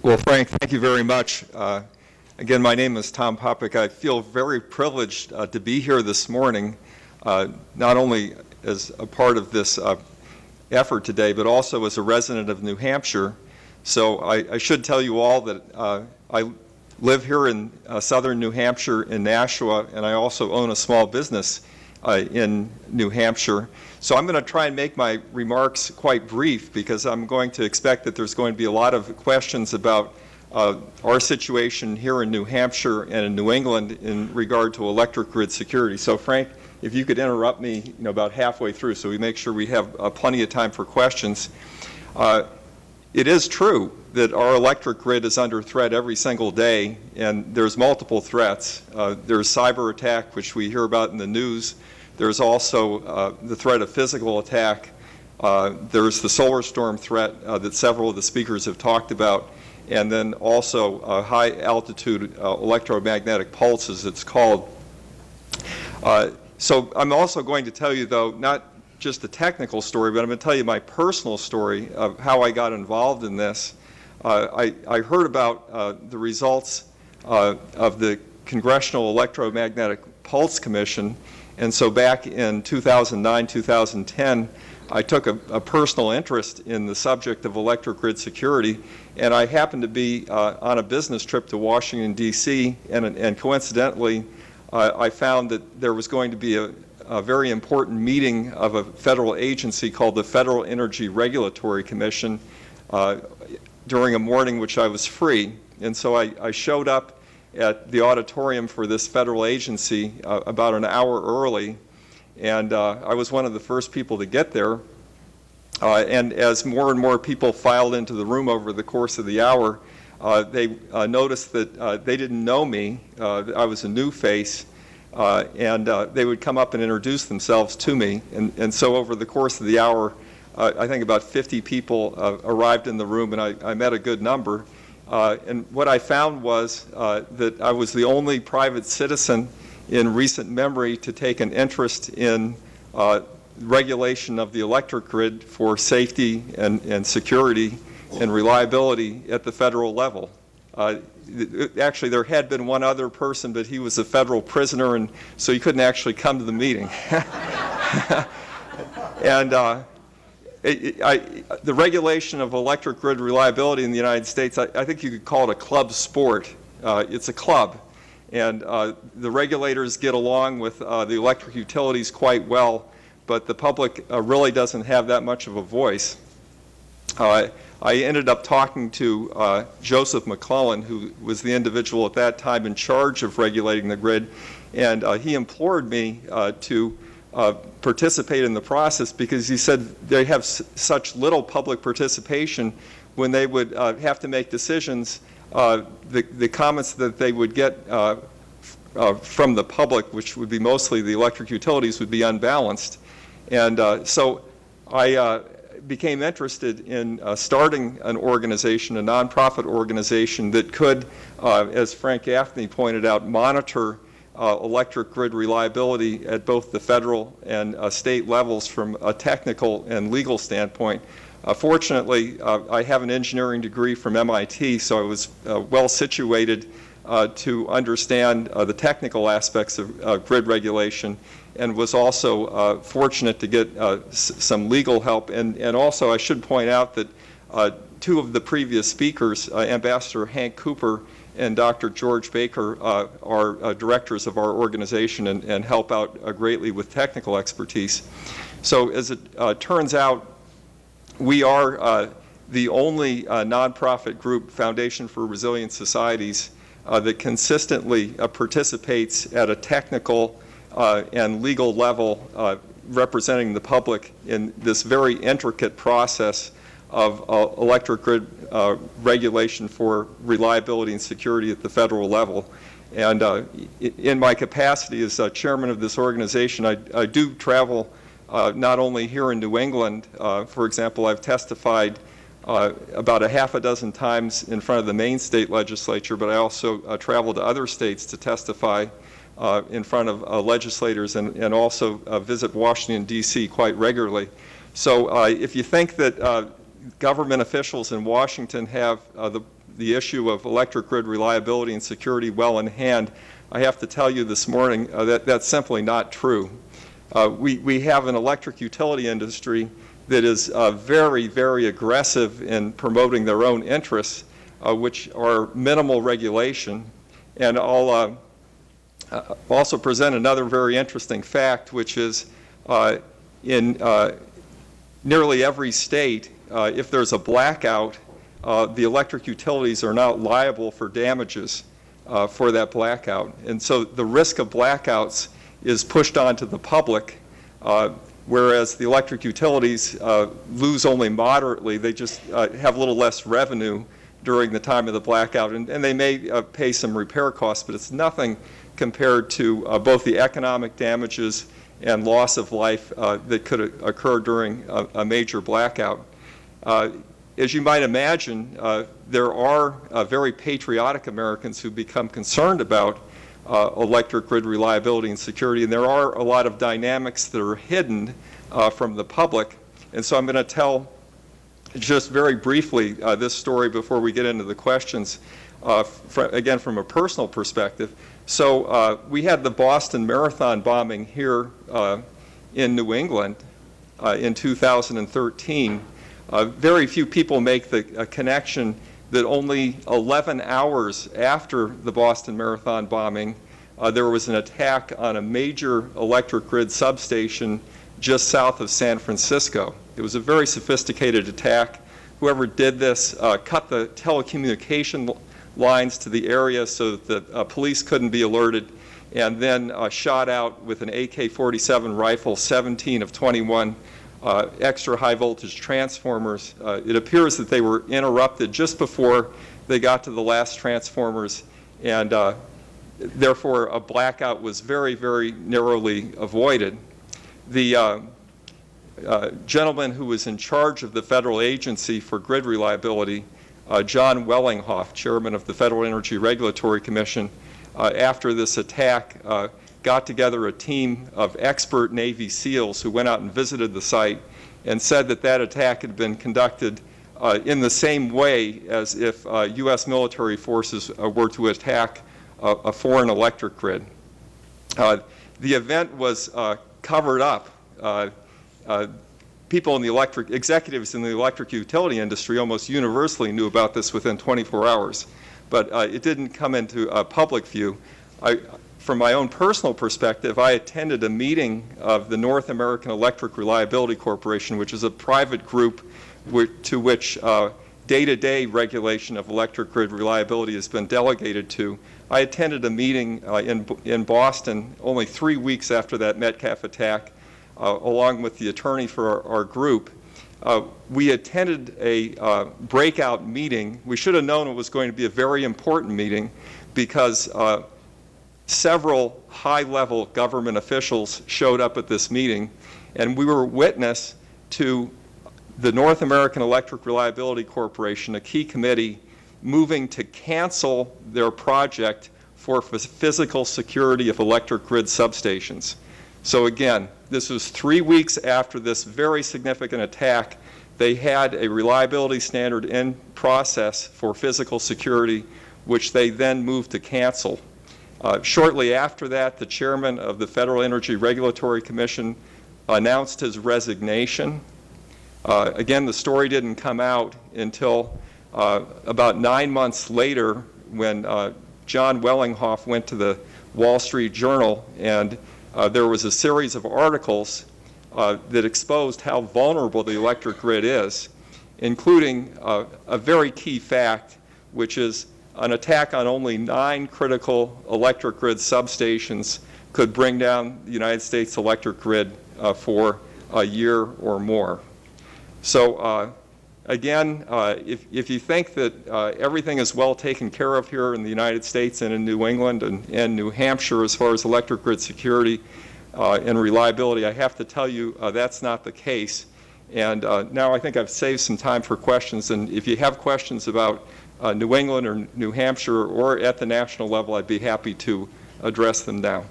Well, Frank, thank you very much. Again, my name is Tom Popik. I feel very privileged to be here this morning, not only as a part of this effort today, but also as a resident of New Hampshire. So I should tell you all that I live here in southern New Hampshire in Nashua, and I also own a small business in New Hampshire. So I'm going to try and make my remarks quite brief because I'm going to expect that there's going to be a lot of questions about our situation here in New Hampshire and in New England in regard to electric grid security. So Frank, if you could interrupt me about halfway through so we make sure we have plenty of time for questions. It is true that our electric grid is under threat every single day, and there's multiple threats. There's cyber attack, which we hear about in the news. There's also the threat of physical attack. There's the solar storm threat that several of the speakers have talked about, and then also high altitude electromagnetic pulses, it's called. So I'm also going to tell you, though, not just a technical story, but I'm going to tell you my personal story of how I got involved in this. I heard about the results of the Congressional Electromagnetic Pulse Commission, and so back in 2009, 2010, I took a personal interest in the subject of electric grid security, and I happened to be on a business trip to Washington, D.C., and coincidentally, I found that there was going to be a very important meeting of a federal agency called the Federal Energy Regulatory Commission during a morning which I was free. And so I showed up at the auditorium for this federal agency about an hour early, and I was one of the first people to get there. And as more and more people filed into the room over the course of the hour, they noticed that they didn't know me. I was a new face. And they would come up and introduce themselves to me. And so over the course of the hour, I think about 50 people arrived in the room, and I met a good number. And what I found was that I was the only private citizen in recent memory to take an interest in regulation of the electric grid for safety and security and reliability at the federal level. Actually, there had been one other person, but he was a federal prisoner, and so he couldn't actually come to the meeting. And the regulation of electric grid reliability in the United States, I think you could call it a club sport. It's a club, and the regulators get along with the electric utilities quite well, but the public really doesn't have that much of a voice. I ended up talking to Joseph McClellan, who was the individual at that time in charge of regulating the grid, and he implored me to participate in the process because he said they have such little public participation when they would have to make decisions. The comments that they would get from the public, which would be mostly the electric utilities, would be unbalanced. And so I became interested in starting an organization, a nonprofit organization that could, as Frank Gaffney pointed out, monitor electric grid reliability at both the federal and state levels from a technical and legal standpoint. Fortunately, I have an engineering degree from MIT, so I was well situated to understand the technical aspects of grid regulation, and was also fortunate to get some legal help. And also I should point out that two of the previous speakers, Ambassador Hank Cooper and Dr. George Baker, are directors of our organization and help out greatly with technical expertise. So as it turns out, we are the only nonprofit group, Foundation for Resilient Societies, that consistently participates at a technical and legal level representing the public in this very intricate process of electric grid regulation for reliability and security at the federal level. And in my capacity as chairman of this organization, I do travel not only here in New England. For example, I've testified about a half a dozen times in front of the Maine state legislature, but I also travel to other states to testify in front of legislators and also visit Washington, D.C. quite regularly. So if you think that government officials in Washington have the issue of electric grid reliability and security well in hand, I have to tell you this morning that that's simply not true. We have an electric utility industry that is very, very aggressive in promoting their own interests, which are minimal regulation. And I'll also present another very interesting fact, which is in nearly every state, if there's a blackout, the electric utilities are not liable for damages for that blackout. And so the risk of blackouts is pushed onto the public, whereas the electric utilities lose only moderately. They just have a little less revenue during the time of the blackout, and they may pay some repair costs, but it's nothing compared to both the economic damages and loss of life that could occur during a major blackout. As you might imagine, there are very patriotic Americans who become concerned about electric grid reliability and security, and there are a lot of dynamics that are hidden from the public. And so I'm going to tell just very briefly this story before we get into the questions, again from a personal perspective. So we had the Boston Marathon bombing here in New England in 2013. Very few people make the connection that only 11 hours after the Boston Marathon bombing, there was an attack on a major electric grid substation just south of San Francisco. It was a very sophisticated attack. Whoever did this cut the telecommunication lines to the area so that the police couldn't be alerted, and then shot out with an AK-47 rifle 17 of 21 extra high voltage transformers. It appears that they were interrupted just before they got to the last transformers, and therefore a blackout was very, very narrowly avoided. The gentleman who was in charge of the federal agency for grid reliability, John Wellinghoff, chairman of the Federal Energy Regulatory Commission, after this attack got together a team of expert Navy SEALs who went out and visited the site and said that that attack had been conducted in the same way as if U.S. military forces were to attack a foreign electric grid. The event was covered up. People in the executives in the electric utility industry almost universally knew about this within 24 hours, but it didn't come into public view. From my own personal perspective, I attended a meeting of the North American Electric Reliability Corporation, which is a private group to which day-to-day regulation of electric grid reliability has been delegated to. I attended a meeting in Boston only 3 weeks after that Metcalf attack, along with the attorney for our group. We attended a breakout meeting. We should have known it was going to be a very important meeting because several high-level government officials showed up at this meeting, and we were witness to the North American Electric Reliability Corporation, a key committee, moving to cancel their project for physical security of electric grid substations. So again, this was 3 weeks after this very significant attack. They had a reliability standard in process for physical security, which they then moved to cancel. Shortly after that, the chairman of the Federal Energy Regulatory Commission announced his resignation. Again, the story didn't come out until about 9 months later when John Wellinghoff went to the Wall Street Journal, and there was a series of articles that exposed how vulnerable the electric grid is, including a very key fact, which is an attack on only 9 critical electric grid substations could bring down the United States electric grid for a year or more. So again, if you think that everything is well taken care of here in the United States and in New England and New Hampshire as far as electric grid security and reliability, I have to tell you that's not the case. And now I think I've saved some time for questions, and if you have questions about New England or New Hampshire or at the national level, I'd be happy to address them now.